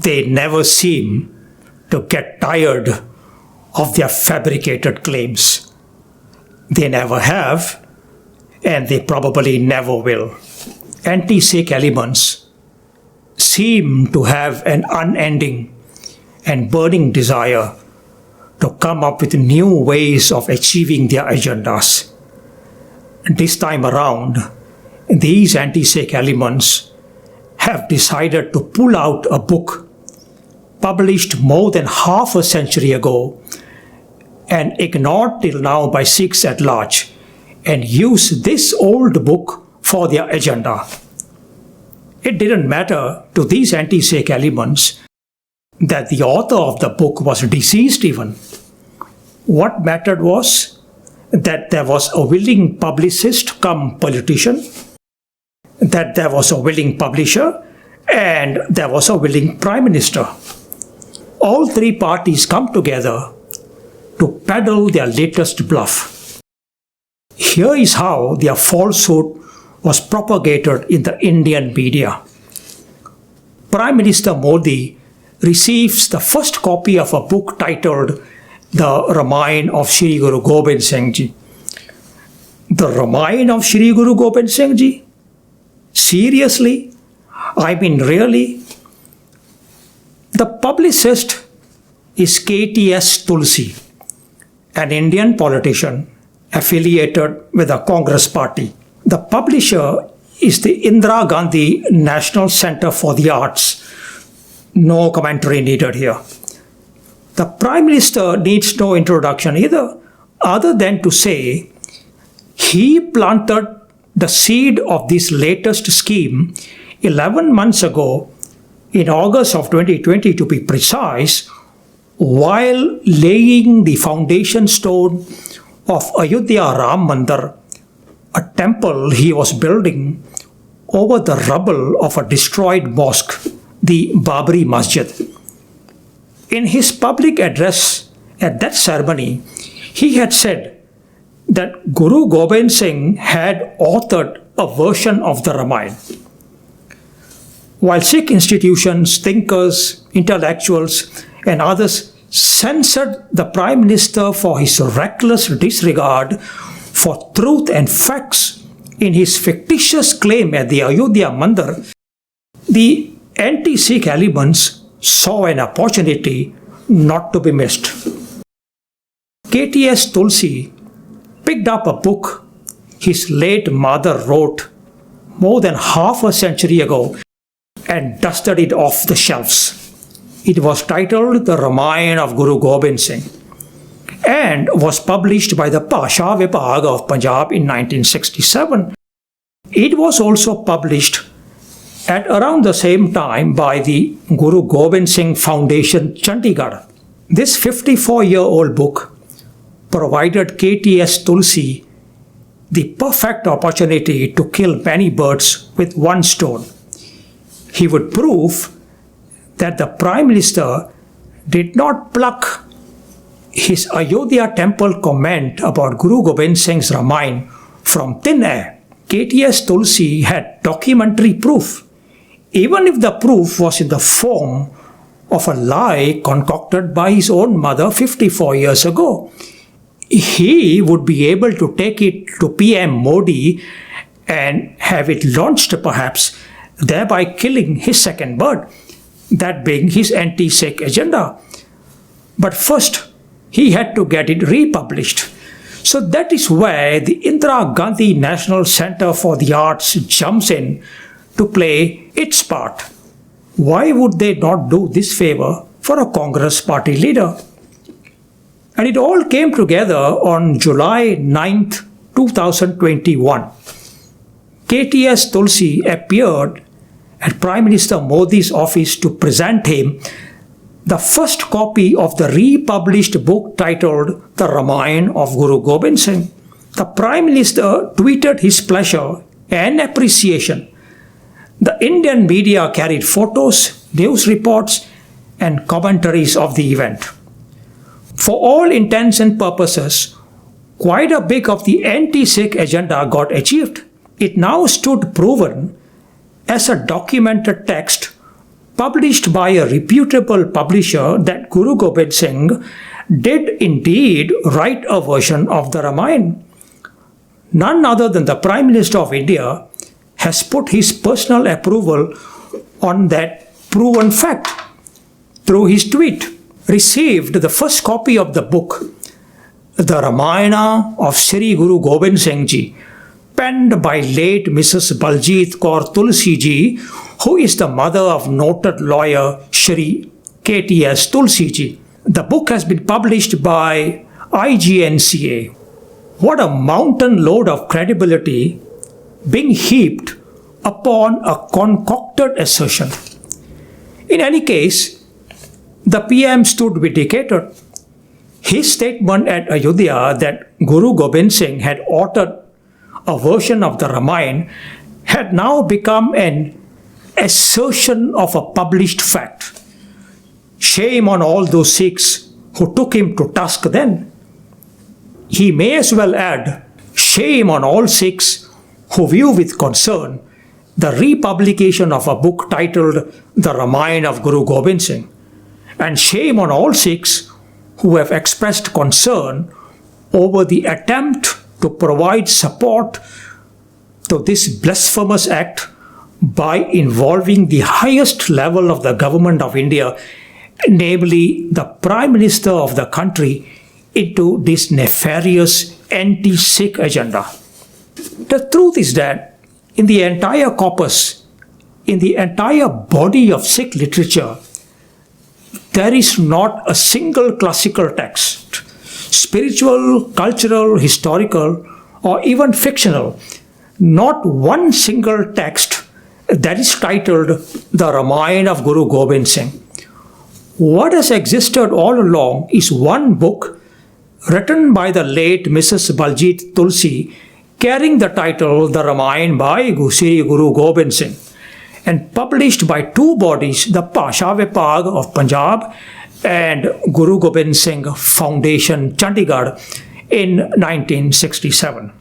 they never seem to get tired of their fabricated claims. They never have, and they probably never will. Anti-Sikh elements seem to have an unending and burning desire to come up with new ways of achieving their agendas. This time around, these anti-Sikh elements have decided to pull out a book published more than half a century ago and ignored till now by Sikhs at large, and use this old book for their agenda. It didn't matter to these anti-Sikh elements that the author of the book was deceased even. What mattered was that there was a willing publicist come politician, that there was a willing publisher, and there was a willing prime minister. All three parties come together to peddle their latest bluff. Here is how their falsehood was propagated in the Indian media. Prime Minister Modi receives the first copy of a book titled The Ramayan of Shri Guru Gobind Singh Ji. The Ramayan of Shri Guru Gobind Singh Ji? Seriously? I mean, really? The publicist is KTS Tulsi, an Indian politician affiliated with the Congress party. The publisher is the Indira Gandhi National Center for the Arts. No commentary needed here. The Prime Minister needs no introduction either, other than to say he planted the seed of this latest scheme 11 months ago, in August of 2020 to be precise, while laying the foundation stone of Ayodhya Ram Mandir, a temple he was building over the rubble of a destroyed mosque, the Babri Masjid. In his public address at that ceremony, he had said that Guru Gobind Singh had authored a version of the Ramayan. While Sikh institutions, thinkers, intellectuals, and others censored the Prime Minister for his reckless disregard for truth and facts in his fictitious claim at the Ayodhya Mandir, the anti-Sikh elements saw an opportunity not to be missed. KTS Tulsi picked up a book his late mother wrote more than half a century ago and dusted it off the shelves. It was titled The Ramayan of Guru Gobind Singh and was published by the Bhasha Vibhag of Punjab in 1967. It was also published at around the same time by the Guru Gobind Singh Foundation, Chandigarh. This 54-year-old book provided KTS Tulsi the perfect opportunity to kill many birds with one stone. He would prove that the Prime Minister did not pluck his Ayodhya temple comment about Guru Gobind Singh's Ramayan from thin air. KTS Tulsi had documentary proof, even if the proof was in the form of a lie concocted by his own mother 54 years ago. He would be able to take it to PM Modi and have it launched perhaps, thereby killing his second bird, that being his anti-Sikh agenda. But first, he had to get it republished. So that is where the Indira Gandhi National Center for the Arts jumps in to play its part. Why would they not do this favor for a Congress party leader? And it all came together on July 9th, 2021. KTS Tulsi appeared at Prime Minister Modi's office to present him the first copy of the republished book titled The Ramayan of Guru Gobind Singh. The Prime Minister tweeted his pleasure and appreciation. The Indian media carried photos, news reports, and commentaries of the event. For all intents and purposes, quite a bit of the anti-Sikh agenda got achieved. It now stood proven as a documented text published by a reputable publisher, that Guru Gobind Singh did indeed write a version of the Ramayan. None other than the Prime Minister of India has put his personal approval on that proven fact through his tweet. Received the first copy of the book, the Ramayana of Sri Guru Gobind Singh Ji, penned by late Mrs. Baljit Kaur Tulsi Ji, who is the mother of noted lawyer Shri KTS Tulsi Ji. The book has been published by IGNCA. What a mountain load of credibility being heaped upon a concocted assertion. In any case, the PM stood vindicated. His statement at Ayodhya that Guru Gobind Singh had authored a version of the Ramayan had now become an assertion of a published fact. Shame on all those Sikhs who took him to task then. He may as well add, shame on all Sikhs who view with concern the republication of a book titled The Ramayan of Guru Gobind Singh, and shame on all Sikhs who have expressed concern over the attempt to provide support to this blasphemous act by involving the highest level of the government of India, namely the Prime Minister of the country, into this nefarious anti-Sikh agenda. The truth is that in the entire corpus, in the entire body of Sikh literature, there is not a single classical text, spiritual, cultural, historical, or even fictional, not one single text that is titled The Ramayan of Guru Gobind Singh. What has existed all along is one book written by the late Mrs. Baljit Tulsi, carrying the title The Ramayan by Sri Guru Gobind Singh, and published by two bodies, the Bhasha Vibhag of Punjab and Guru Gobind Singh Foundation, Chandigarh, in 1967.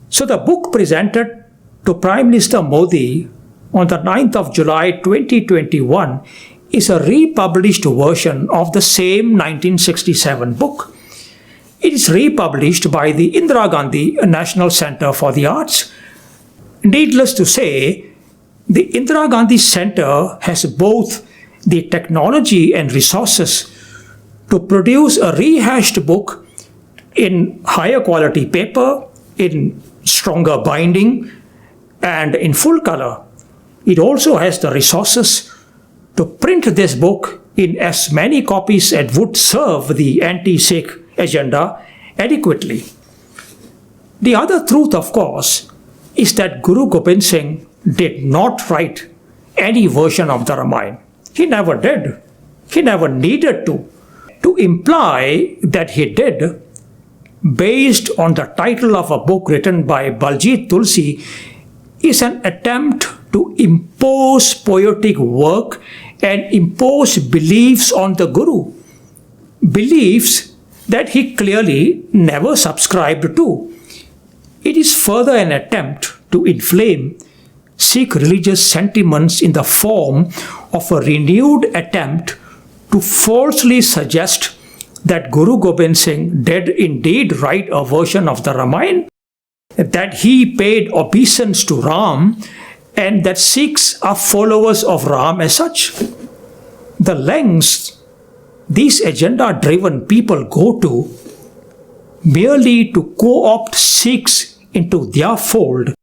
So the book presented to Prime Minister Modi on the 9th of July 2021 is a republished version of the same 1967 book. It is republished by the Indira Gandhi National Center for the Arts. Needless to say, the Indira Gandhi Center has both the technology and resources to produce a rehashed book in higher quality paper, in stronger binding, and in full color. It also has the resources to print this book in as many copies as would serve the anti-Sikh agenda adequately. The other truth, of course, is that Guru Gobind Singh did not write any version of the Ramayan. He never did. He never needed to. To imply that he did, based on the title of a book written by Baljit Tulsi, is an attempt to impose poetic work and impose beliefs on the Guru. Beliefs that he clearly never subscribed to. It is further an attempt to inflame Sikh religious sentiments in the form of a renewed attempt to falsely suggest that Guru Gobind Singh did indeed write a version of the Ramayan, that he paid obeisance to Ram, and that Sikhs are followers of Ram as such. The lengths these agenda-driven people go to merely to co-opt Sikhs into their fold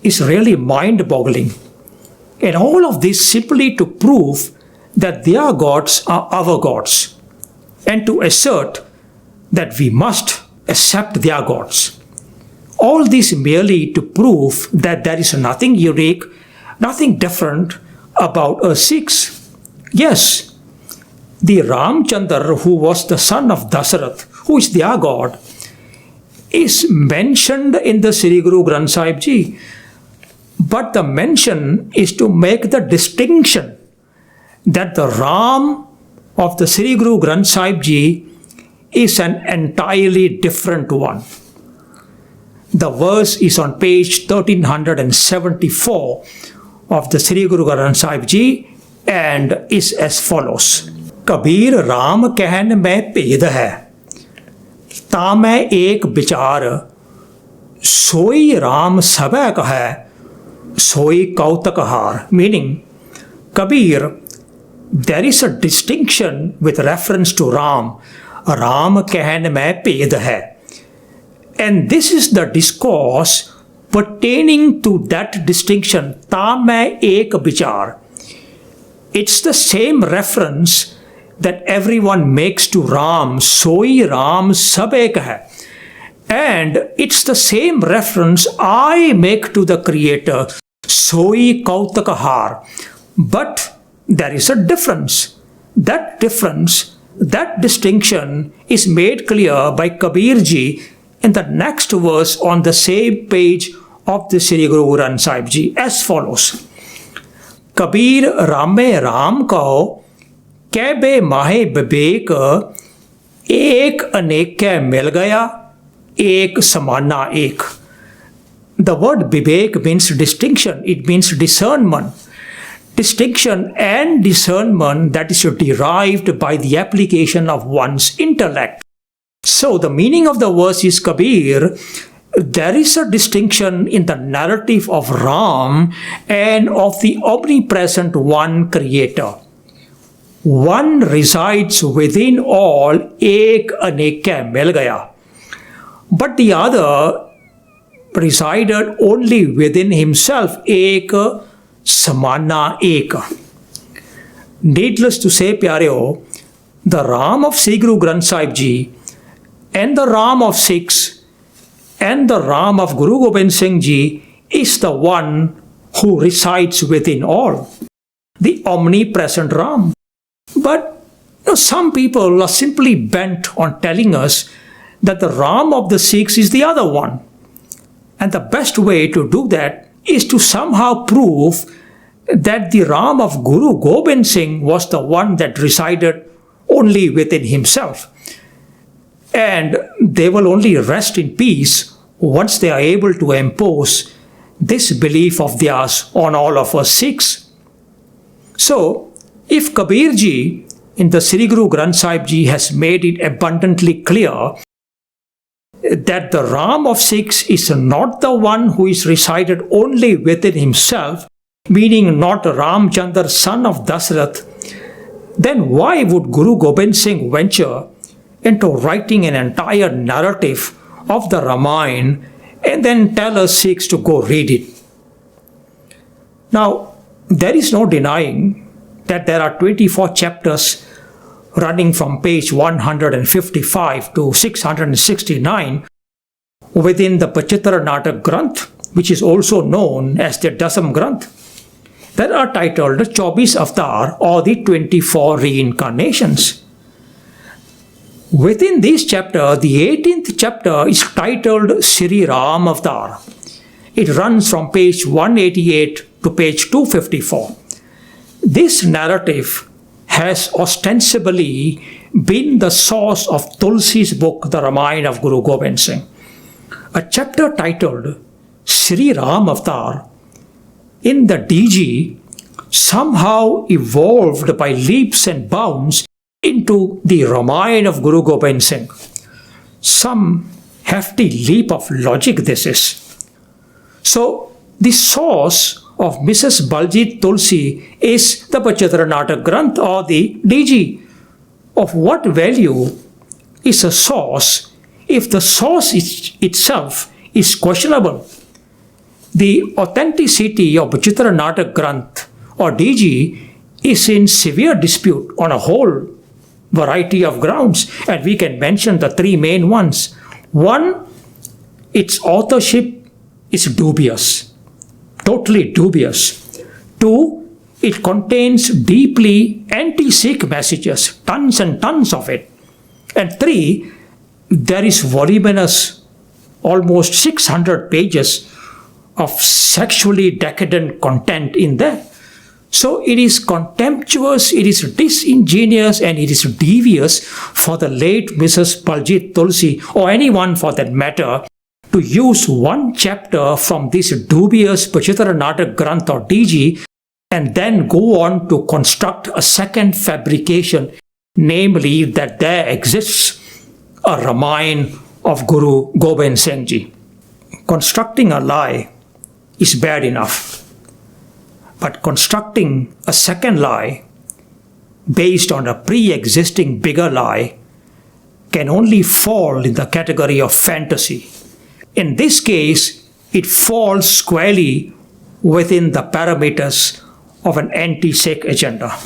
is really mind-boggling. And all of this simply to prove that their gods are our gods, and to assert that we must accept their gods. All this merely to prove that there is nothing unique, nothing different about us Sikhs. Yes, the Ramchandra, who was the son of Dasarath, who is their god, is mentioned in the Sri Guru Granth Sahib Ji. But the mention is to make the distinction that the Ram of the Sri Guru Granth Sahib Ji is an entirely different one. The verse is on page 1374 of the Sri Guru Granth Sahib Ji and is as follows. Kabir Ram कहन में भेद है, ता मैं एक विचार, सोई राम सबै कहे, सोई कौतक हार. Meaning, Kabir, there is a distinction with reference to Ram. Ram कहन में भेद है. And this is the discourse pertaining to that distinction. ता मैं एक विचार. It's the same reference that everyone makes to Ram. Soi Ram sab ek hai. And it's the same reference I make to the Creator. Soi kautak har. But there is a difference. That difference, that distinction is made clear by Kabir Ji in the next verse on the same page of the Sri Guru Granth Sahib Ji as follows. Kabir Rame Ram kau, कैबे माहे विवेक, एक अनेक मिल गया, एक समाना एक. The word vivek means distinction, it means discernment. Distinction and discernment that is derived by the application of one's intellect. So the meaning of the verse is Kabir, there is a distinction in the narrative of Ram and of the omnipresent one Creator. One resides within all, ek anek mil gaya. But the other resided only within himself, ek samana ek. Needless to say, pyareo, the Ram of Sri Guru Granth Sahib Ji and the Ram of Sikhs and the Ram of Guru Gobind Singh Ji is the one who resides within all, the omnipresent Ram. But some people are simply bent on telling us that the Ram of the Sikhs is the other one. And the best way to do that is to somehow prove that the Ram of Guru Gobind Singh was the one that resided only within himself. And they will only rest in peace once they are able to impose this belief of theirs on all of us Sikhs. So, if Kabir Ji in the Sri Guru Granth Sahib Ji has made it abundantly clear that the Ram of Sikhs is not the one who is resided only within himself, meaning not Ramchandra, son of Dasrath, then why would Guru Gobind Singh venture into writing an entire narrative of the Ramayan and then tell us Sikhs to go read it? Now, there is no denying that there are 24 chapters running from page 155 to 669 within the Pachitra Natak Granth, which is also known as the Dasam Granth, that are titled 24 Avatar or the 24 Reincarnations. Within this chapter, the 18th chapter is titled Sri Ram Avatar. It runs from page 188 to page 254. This narrative has ostensibly been the source of Tulsi's book, the Ramayan of Guru Gobind Singh. A chapter titled Sri Ram Avatar in the DG somehow evolved by leaps and bounds into the Ramayan of Guru Gobind Singh. Some hefty leap of logic this is. So, the source of Mrs. Baljit Tulsi is the Pachitra Natak Granth or the DG. Of what value is a source if the source itself is questionable? The authenticity of Pachitra Natak Granth or DG is in severe dispute on a whole variety of grounds, and we can mention the three main ones. One, its authorship is dubious. Totally dubious. Two, it contains deeply anti-Sikh messages, tons and tons of it. And three, there is voluminous, almost 600 pages of sexually decadent content in there. So it is contemptuous, it is disingenuous, and it is devious for the late Mrs. Baljit Tulsi, or anyone for that matter, to use one chapter from this dubious Pachitra Natak Granth or DG and then go on to construct a second fabrication, namely that there exists a Ramayan of Guru Gobind Singh Ji. Constructing a lie is bad enough, but constructing a second lie based on a pre-existing bigger lie can only fall in the category of fantasy. In this case, it falls squarely within the parameters of an anti-Sikh agenda.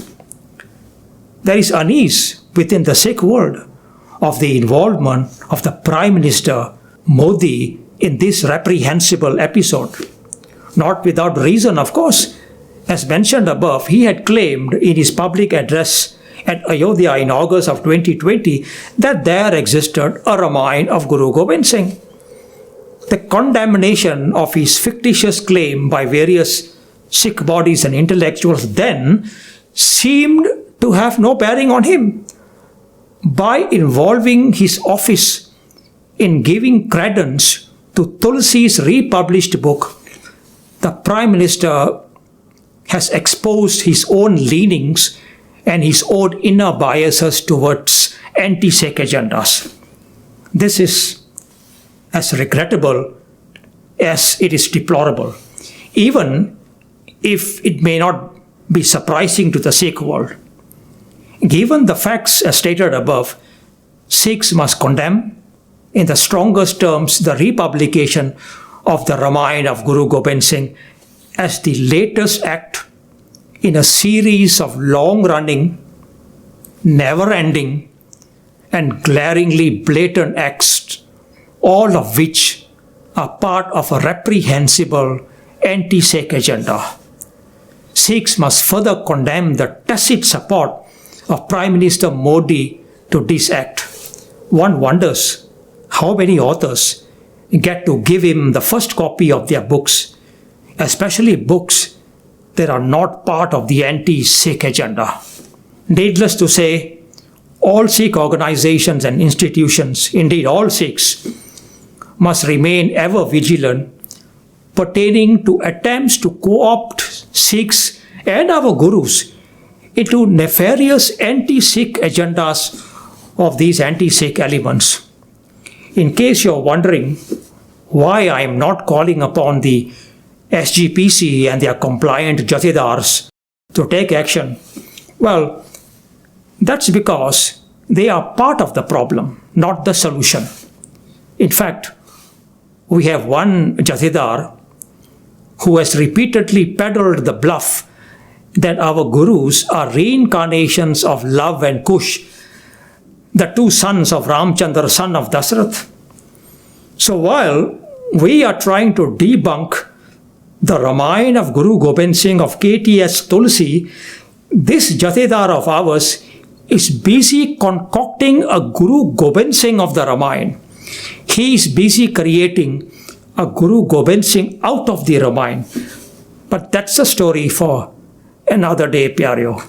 There is unease within the Sikh world of the involvement of the Prime Minister Modi in this reprehensible episode. Not without reason, of course. As mentioned above, he had claimed in his public address at Ayodhya in August of 2020 that there existed a Ramayan of Guru Gobind Singh. The condemnation of his fictitious claim by various Sikh bodies and intellectuals then seemed to have no bearing on him. By involving his office in giving credence to Tulsi's republished book, the Prime Minister has exposed his own leanings and his own inner biases towards anti-Sikh agendas. This is as regrettable as it is deplorable, even if it may not be surprising to the Sikh world. Given the facts as stated above, Sikhs must condemn in the strongest terms the republication of the Ramayan of Guru Gobind Singh as the latest act in a series of long-running, never-ending, and glaringly blatant acts, all of which are part of a reprehensible anti-Sikh agenda. Sikhs must further condemn the tacit support of Prime Minister Modi to this act. One wonders how many authors get to give him the first copy of their books, especially books that are not part of the anti-Sikh agenda. Needless to say, all Sikh organizations and institutions, indeed all Sikhs, must remain ever vigilant pertaining to attempts to co-opt Sikhs and our gurus into nefarious anti-Sikh agendas of these anti-Sikh elements. In case you're wondering why I am not calling upon the SGPC and their compliant jathedars to take action, well, that's because they are part of the problem, not the solution. In fact, we have one jathedar who has repeatedly peddled the bluff that our gurus are reincarnations of Love and Kush, the two sons of Ramchandra, son of Dasarath. So while we are trying to debunk the Ramayan of Guru Gobind Singh of KTS Tulsi, this jathedar of ours is busy concocting a Guru Gobind Singh of the Ramayan. He is busy creating a Guru Gobind Singh out of the Ramayan. But that's a story for another day, Pyareo.